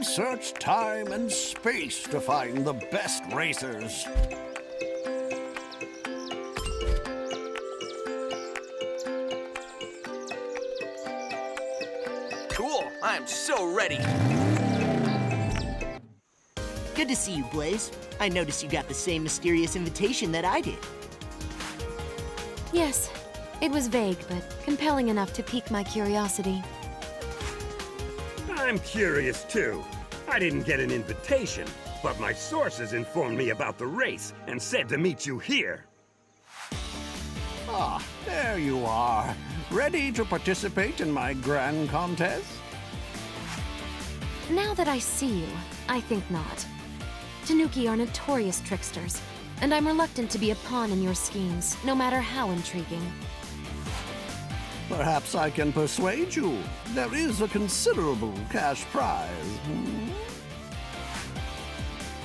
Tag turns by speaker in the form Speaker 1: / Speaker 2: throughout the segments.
Speaker 1: searched time and space to find the best racers.
Speaker 2: Cool, I'm so ready.
Speaker 3: Good to see you, Blaze. I noticed you got the same mysterious invitation that I did.
Speaker 4: Yes, it was vague, but compelling enough to pique my curiosity.
Speaker 5: I'm curious too. I didn't get an invitation, but my sources informed me about the race and said to meet you here.
Speaker 1: Ah, there you are. Ready to participate in my grand contest?
Speaker 4: Now that I see you, I think not. Tanuki are notorious tricksters, and I'm reluctant to be a pawn in your schemes, no matter how intriguing.
Speaker 1: Perhaps I can persuade you. There is a considerable cash prize.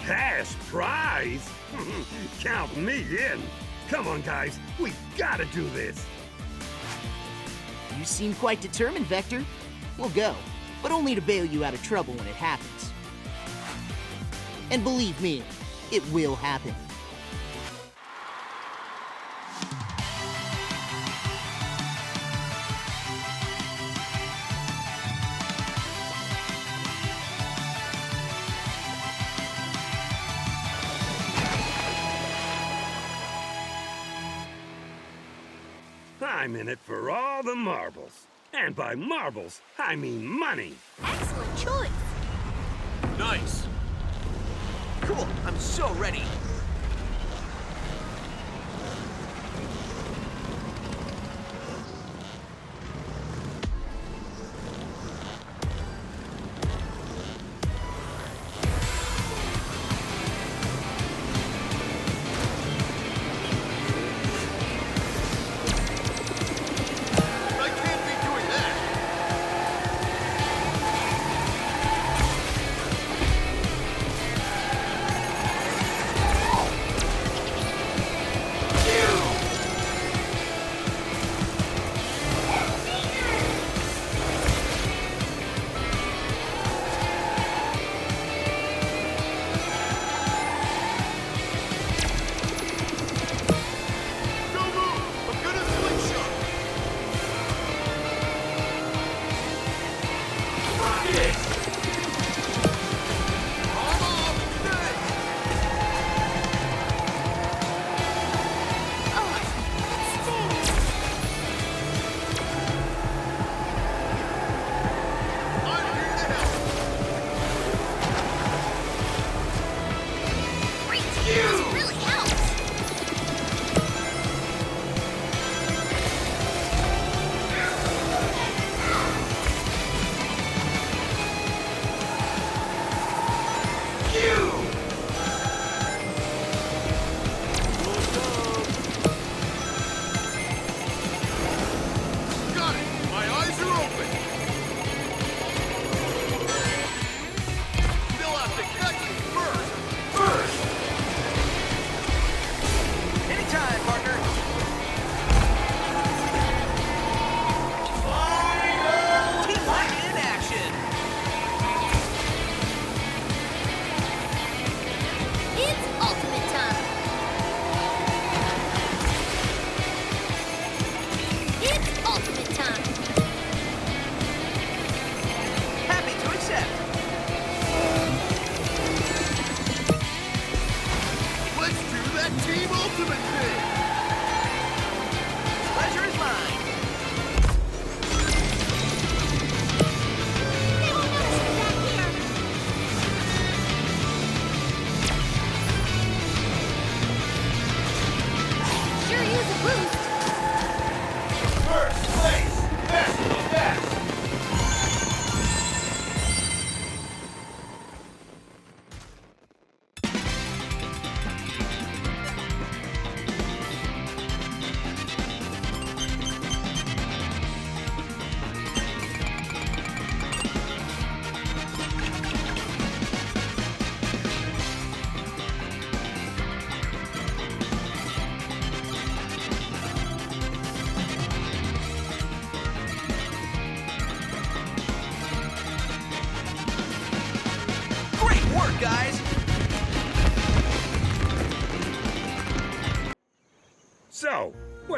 Speaker 5: Cash prize? Count me in. Come on, guys. We gotta do this.
Speaker 3: You seem quite determined, Vector. We'll go, but only to bail you out of trouble when it happens. And believe me, it will happen.
Speaker 5: I'm in it for all the marbles. And by marbles, I mean money.
Speaker 6: Excellent choice.
Speaker 2: Nice. Cool, I'm so ready.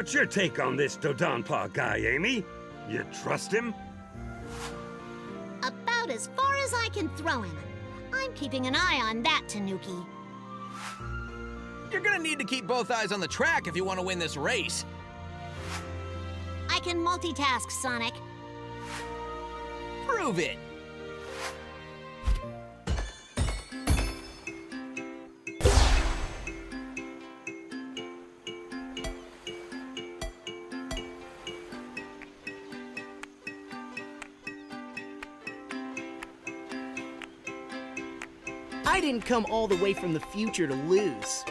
Speaker 5: What's your take on this Dodonpaw guy, Amy? You trust him?
Speaker 6: About as far as I can throw him. I'm keeping an eye on that, Tanuki.
Speaker 2: You're gonna need to keep both eyes on the track if you want to win this race.
Speaker 6: I can multitask, Sonic.
Speaker 2: Prove it.
Speaker 3: I didn't come all the way from the future to lose.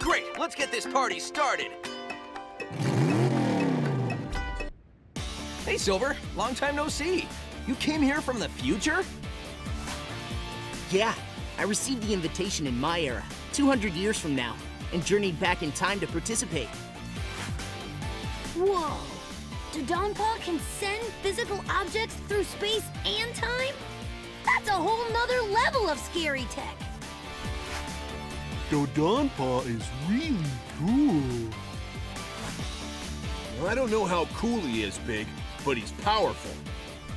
Speaker 2: Great, let's get this party started. Hey, Silver, long time no see. You came here from the future?
Speaker 3: Yeah, I received the invitation in my era, 200 years from now, and journeyed back in time to participate.
Speaker 6: Whoa! Dodonpaw can send physical objects through space and time? That's a whole nother level of scary tech.
Speaker 7: Dodonpaw is really cool.
Speaker 8: I don't know how cool he is, Big, but he's powerful.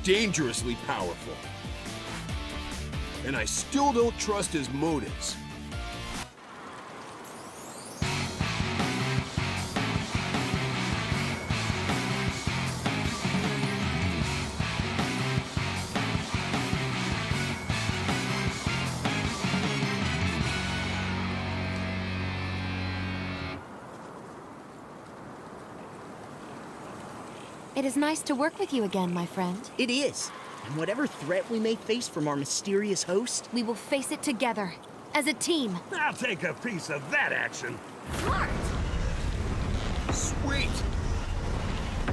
Speaker 8: Dangerously powerful. And I still don't trust his motives.
Speaker 4: It is nice to work with you again, my friend.
Speaker 3: It is. And whatever threat we may face from our mysterious host,
Speaker 4: We will face it together, as a team.
Speaker 5: I'll take a piece of that action.
Speaker 6: Smart!
Speaker 2: Sweet.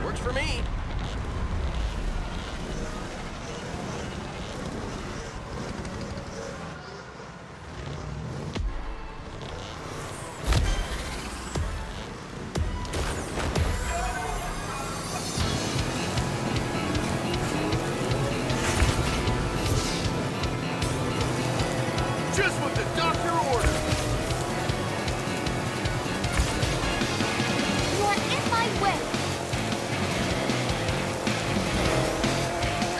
Speaker 2: Works for me.
Speaker 8: Just what the doctor ordered!
Speaker 6: You are in my way!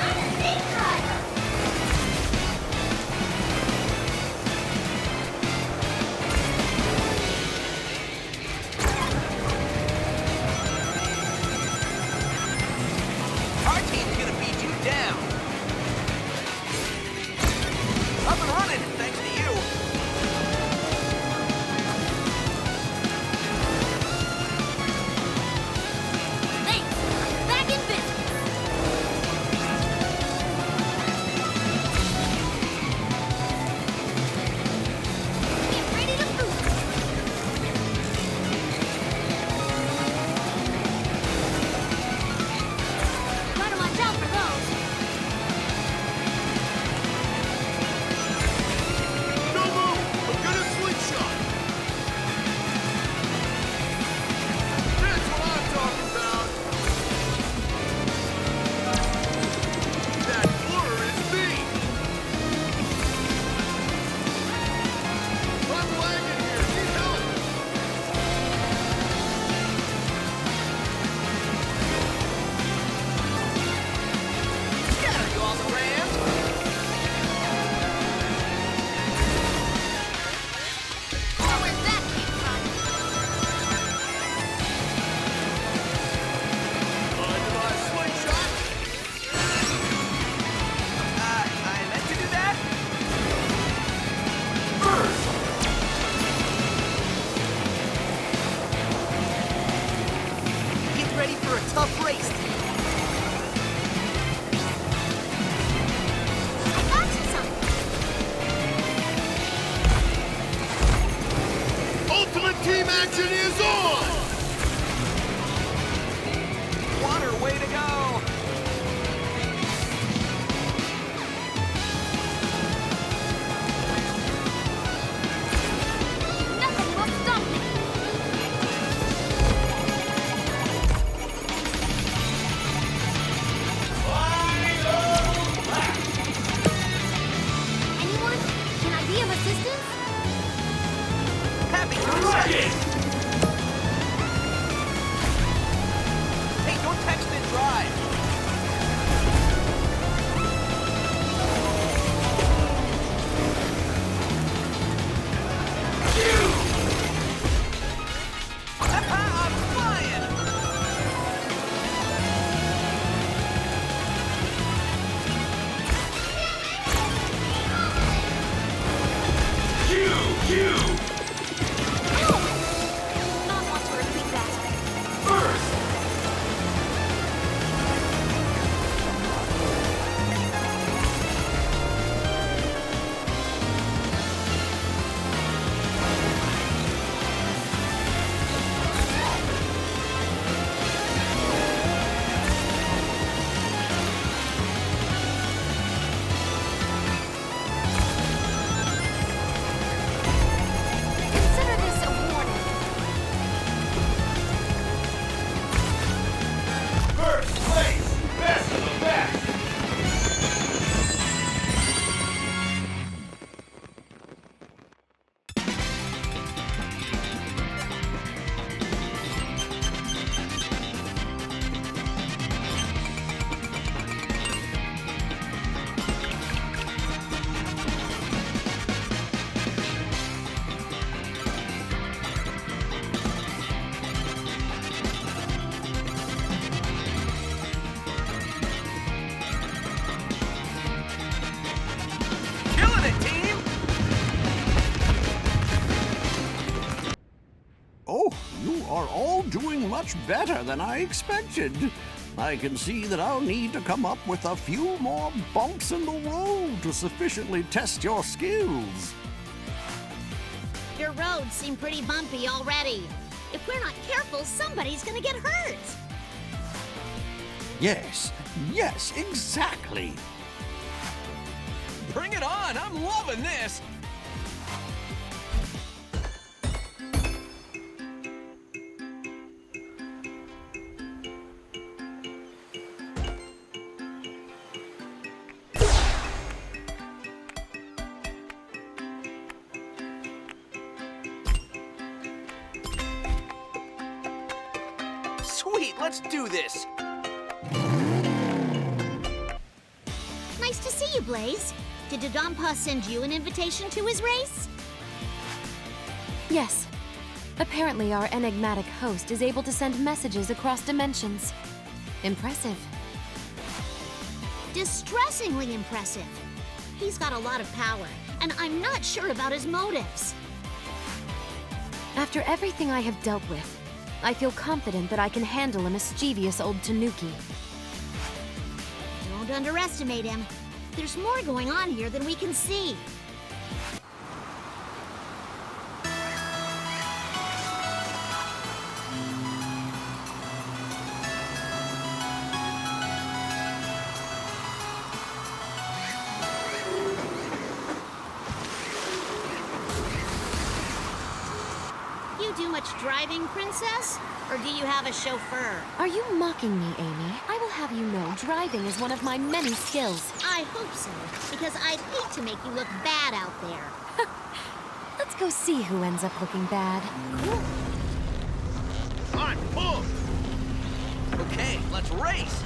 Speaker 6: I'm a snake rider!
Speaker 2: Our team's gonna beat you down. Up and running, thanks to you.
Speaker 6: Thanks! I'm back in business! Get ready to boost! Gotta watch out for those!
Speaker 8: No move! I'm gonna slingshot! That's what I'm talking about! That order is me! I'm lagging here! Need help!
Speaker 2: Scatter you all around.
Speaker 6: Oh, where's that came from?
Speaker 8: On to my slingshot!
Speaker 2: I meant to do that?
Speaker 3: get ready for a tough race.
Speaker 6: I got you something!
Speaker 8: Ultimate team action is on!
Speaker 2: Water, way to go.
Speaker 6: Nothing will stop me!
Speaker 1: You are all doing much better than I expected. I can see that I'll need to come up with a few more bumps in the road to sufficiently test your skills.
Speaker 6: Your roads seem pretty bumpy already. If we're not careful, somebody's gonna get hurt.
Speaker 1: Yes, exactly.
Speaker 2: Bring it on! I'm loving this! Sweet, let's do this!
Speaker 6: Nice to see you, Blaze. Did Dodonpa send you an invitation to his race?
Speaker 4: Yes. Apparently our enigmatic host is able to send messages across dimensions. Impressive.
Speaker 6: Distressingly impressive. He's got a lot of power, and I'm not sure about his motives.
Speaker 4: After everything I have dealt with, I feel confident that I can handle a mischievous old Tanuki.
Speaker 6: Don't underestimate him. There's more going on here than we can see. You do much driving, Princess? Or do you have a chauffeur?
Speaker 4: Are you mocking me, Amy? I will have you know driving is one of my many skills.
Speaker 6: I hope so, because I'd hate to make you look bad out there.
Speaker 4: Let's go see who ends up looking bad.
Speaker 8: I'm pumped!
Speaker 2: Okay, let's race!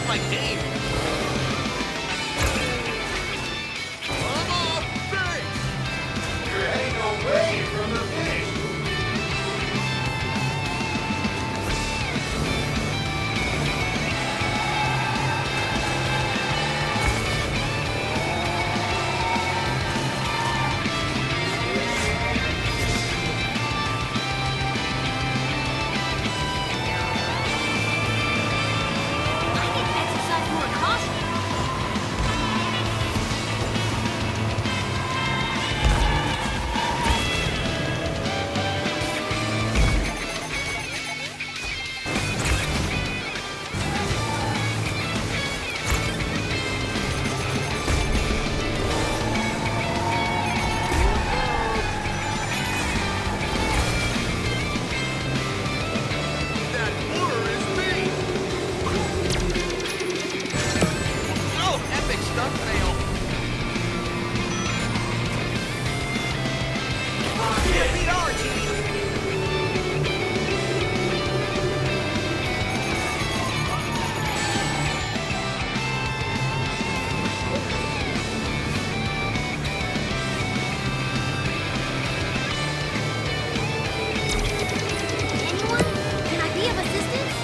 Speaker 2: not my game. I'm off. Thanks.
Speaker 9: You're heading away from the finish.
Speaker 6: I need to exercise more caution.
Speaker 2: That blur is me. Oh, epic stunt fail. Yeah, beat our team.
Speaker 6: Anyone? Can I be of assistance?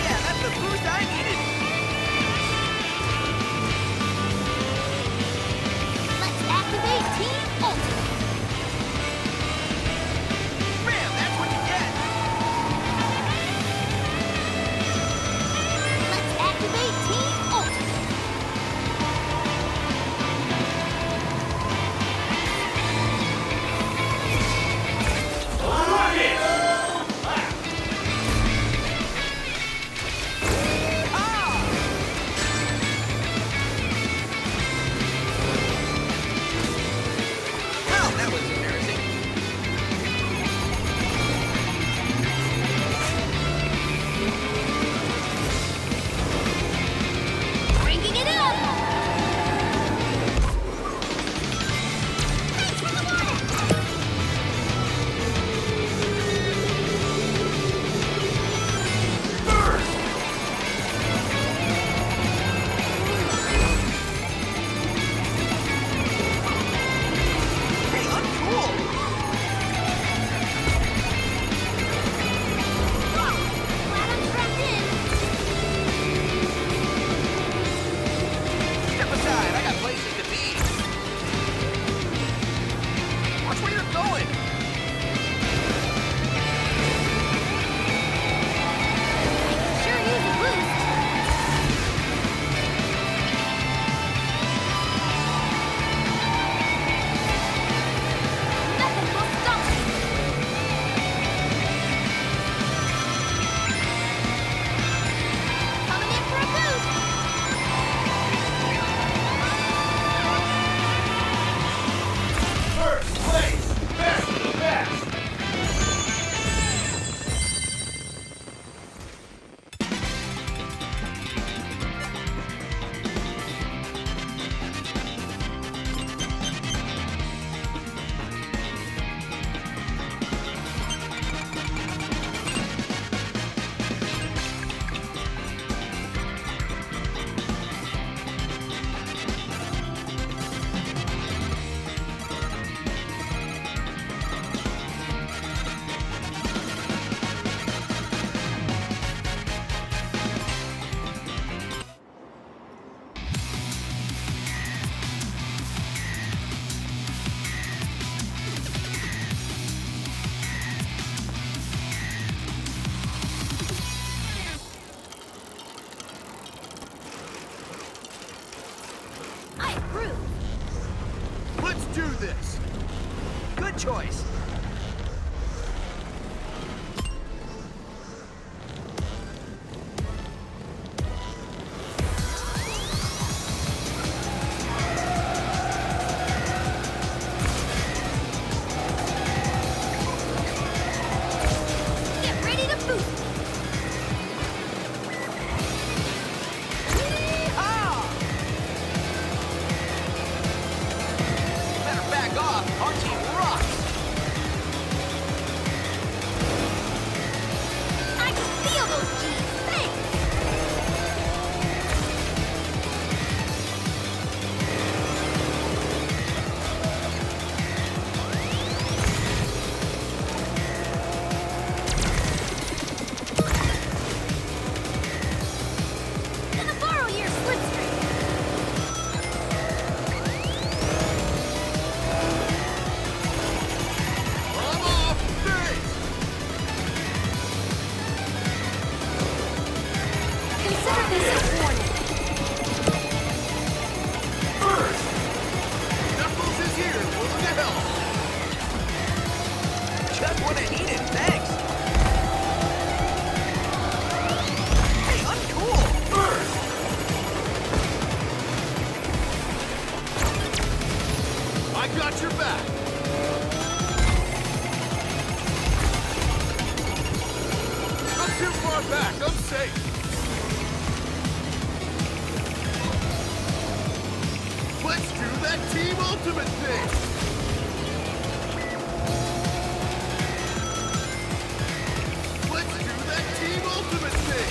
Speaker 2: Yeah, that's the boost I needed.
Speaker 6: Let's activate Team Ultimate.
Speaker 2: Bam, that's what you get.
Speaker 6: Let's activate Team Ultimate.
Speaker 2: Well, that was embarrassing.
Speaker 6: Bringing it up.
Speaker 2: Hey, uncool.
Speaker 6: Glad I'm strapped in.
Speaker 2: Step aside, I got places to be. Watch where you're going.
Speaker 6: Sure use a boost. Nothing will stop me. Coming in for a boost.
Speaker 9: First place, best of the best.
Speaker 6: I approve.
Speaker 2: Let's do this. Good choice.
Speaker 6: Get ready to boost.
Speaker 2: Better back off. Our team rocks.
Speaker 6: Missile warning.
Speaker 8: Knuckles is here! What the hell?
Speaker 2: Just what I needed, thanks. Hey, uncool!
Speaker 8: I got your back! Not too far back, I'm safe! Let's do that Team Ultimate thing! Let's do that Team Ultimate thing!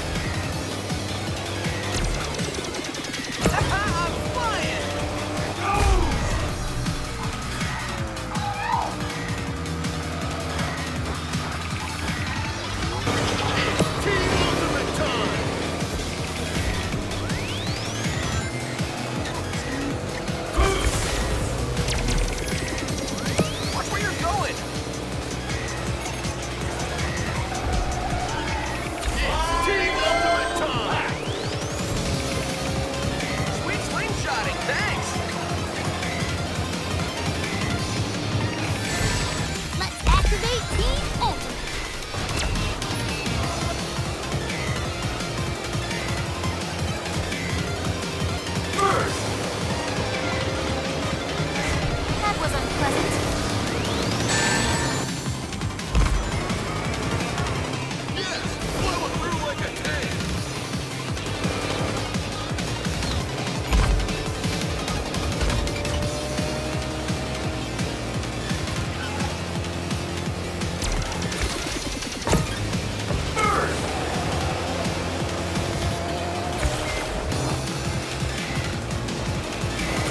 Speaker 2: I'm flying!
Speaker 8: Team Ultimate time!
Speaker 2: Watch where you're going!
Speaker 8: Team Ultimate time!
Speaker 2: Sweet slingshotting, thanks!
Speaker 6: Let's activate Team Ultimate.
Speaker 4: That was unpleasant.
Speaker 8: Yes! Blow it through like a tank!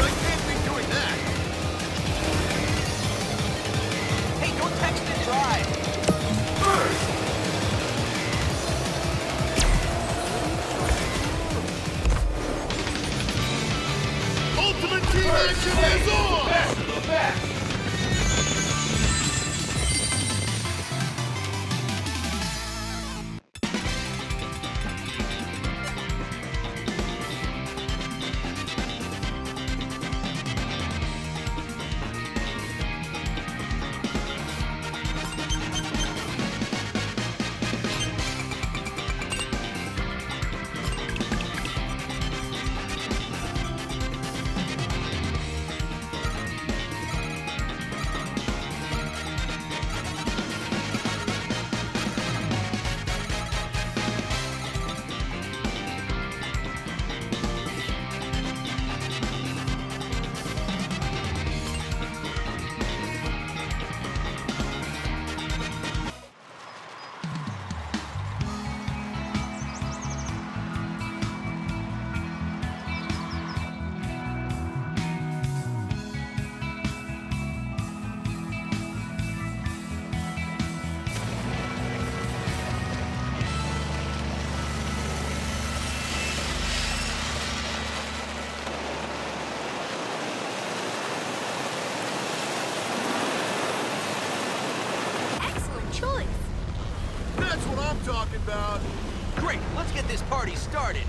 Speaker 8: I can't be doing that!
Speaker 2: Hey, don't text and drive!
Speaker 8: Ultimate Team Action is on!
Speaker 9: Best of the best!
Speaker 6: Excellent choice.
Speaker 8: That's what I'm talking about!
Speaker 2: Great, let's get this party started!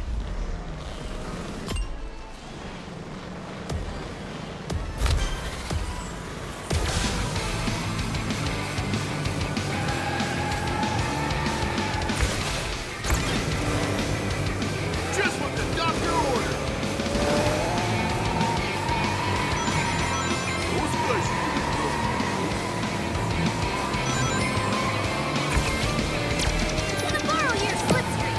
Speaker 8: Just what the doctor ordered! Those places
Speaker 6: Can I borrow your slipstream?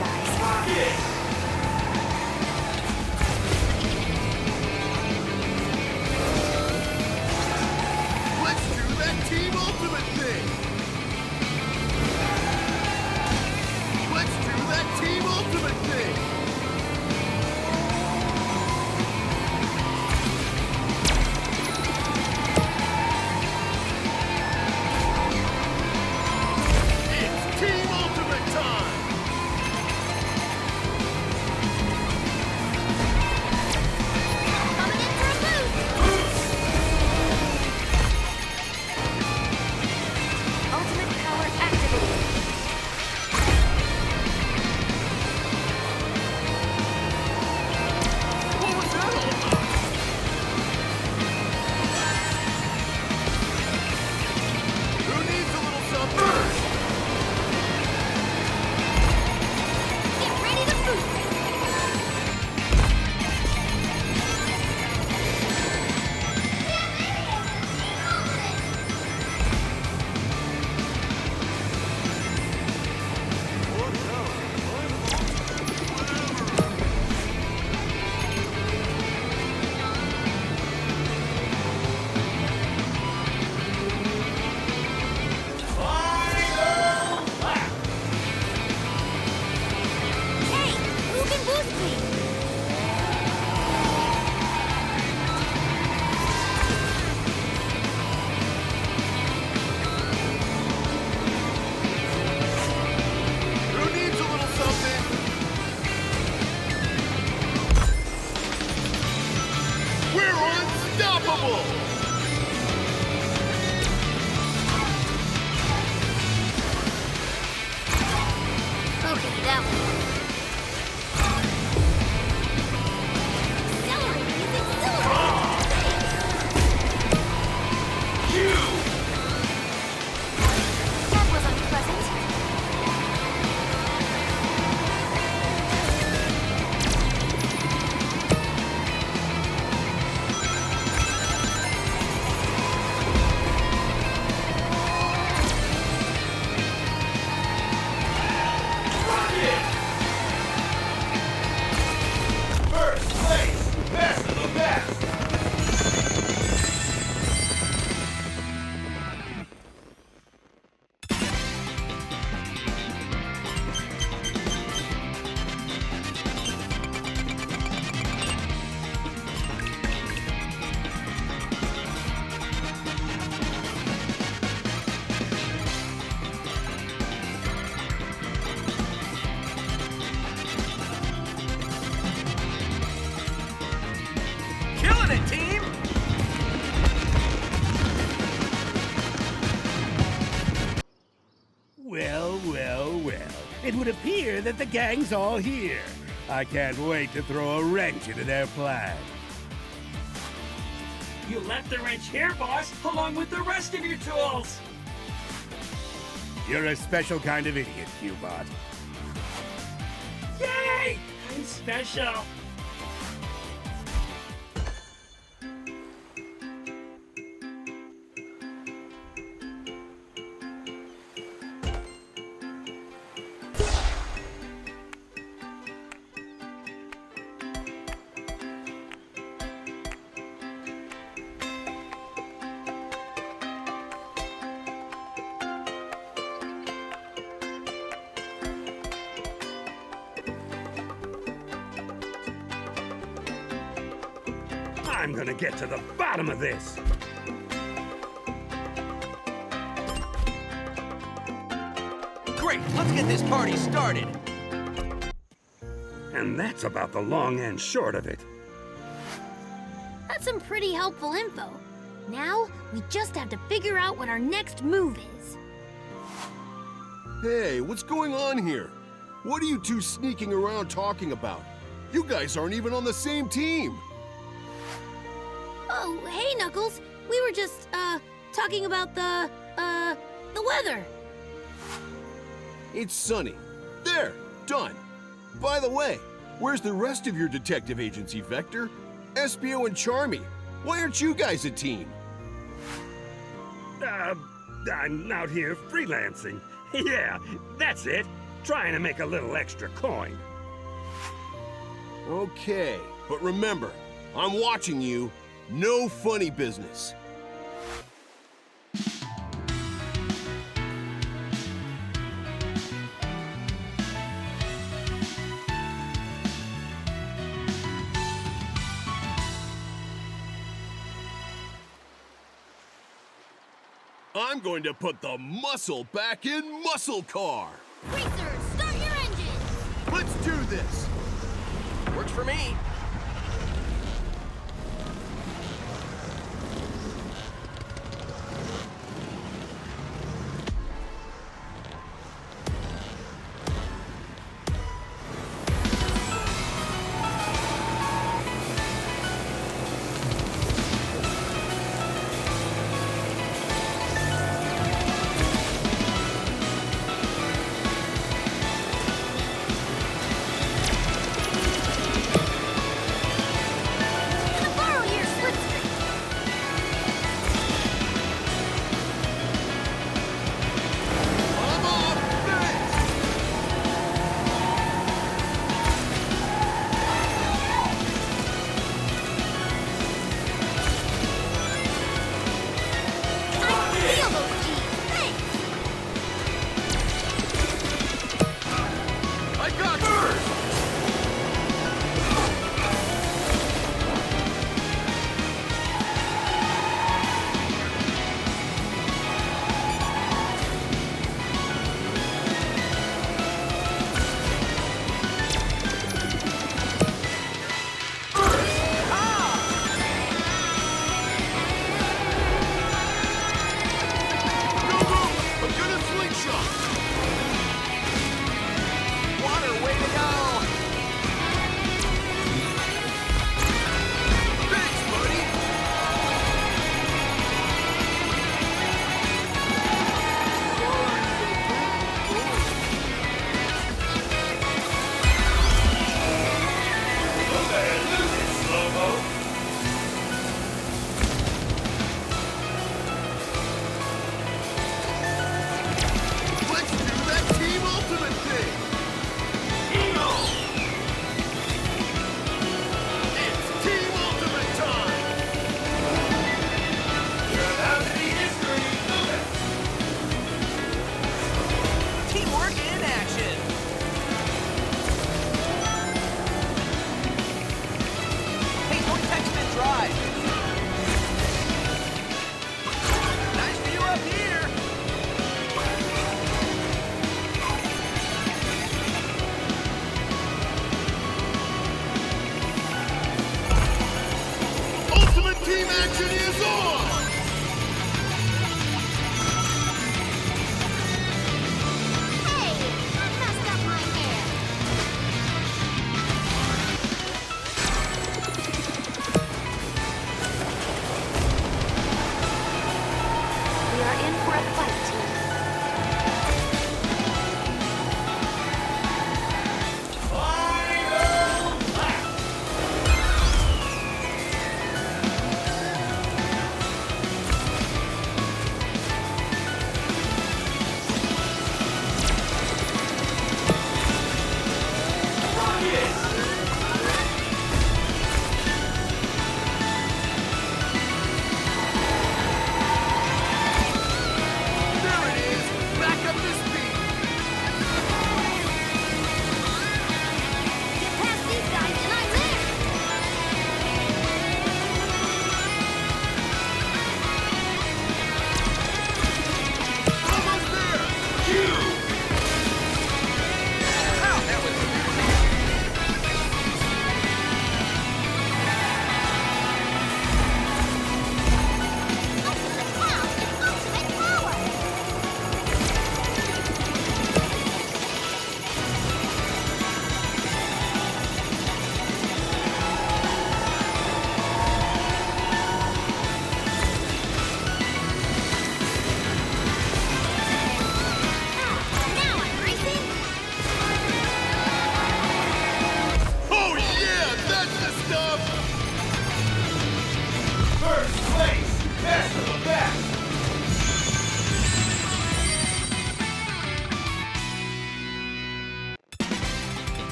Speaker 6: guys.
Speaker 9: Rocket!
Speaker 8: Let's do that Team Ultimate thing! Let's do that Team Ultimate thing! It's Team Ultimate time!
Speaker 6: Coming in for a boost! Ultimate power activated.
Speaker 8: What was that all about? Who needs a little something?
Speaker 6: Get ready to boost it.
Speaker 9: Final lap!
Speaker 6: Hey, who can boost me?
Speaker 8: Who needs a little something? We're unstoppable!
Speaker 6: Okay, that one. Accelerating is exhilarating. That was unpleasant.
Speaker 9: Rocket! First place! Best of the best!
Speaker 2: Killing it, team!
Speaker 5: Well, well, well. It would appear that the gang's all here. I can't wait to throw a wrench into their plan.
Speaker 10: You left the wrench here, boss, along with the rest of your tools.
Speaker 5: You're a special kind of idiot, Q-Bot.
Speaker 10: Yay! I'm special.
Speaker 5: I'm gonna get to the bottom of this.
Speaker 2: Great, let's get this party started.
Speaker 5: And that's about the long and short of it.
Speaker 6: That's some pretty helpful info. Now, we just have to figure out what our next move is.
Speaker 8: Hey, what's going on here? What are you two sneaking around talking about? You guys aren't even on the same team.
Speaker 6: Oh, hey, Knuckles. We were just, talking about the weather.
Speaker 8: It's sunny. There, done. By the way, where's the rest of your detective agency, Vector? Espio and Charmy. Why aren't you guys a team?
Speaker 5: I'm out here freelancing. Yeah, that's it. trying to make a little extra coin.
Speaker 8: Okay, but remember, I'm watching you. No funny business. I'm going to put the muscle back in Muscle Car.
Speaker 6: Racers, start your engines!
Speaker 8: Let's do this.
Speaker 2: Works for me.
Speaker 6: Can I borrow your slipstream?
Speaker 8: I'm off base.
Speaker 6: I feel those G's. Thanks!
Speaker 8: I got first. Go, go! I'm gonna slingshot.
Speaker 2: Water waiting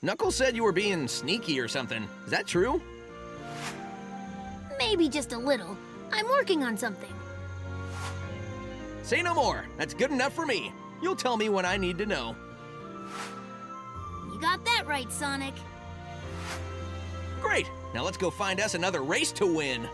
Speaker 2: Knuckles said you were being sneaky or something. Is that true?
Speaker 6: Maybe just a little. I'm working on something.
Speaker 2: Say no more. That's good enough for me. You'll tell me when I need to know.
Speaker 6: You got that right, Sonic.
Speaker 2: Great. Now let's go find us another race to win.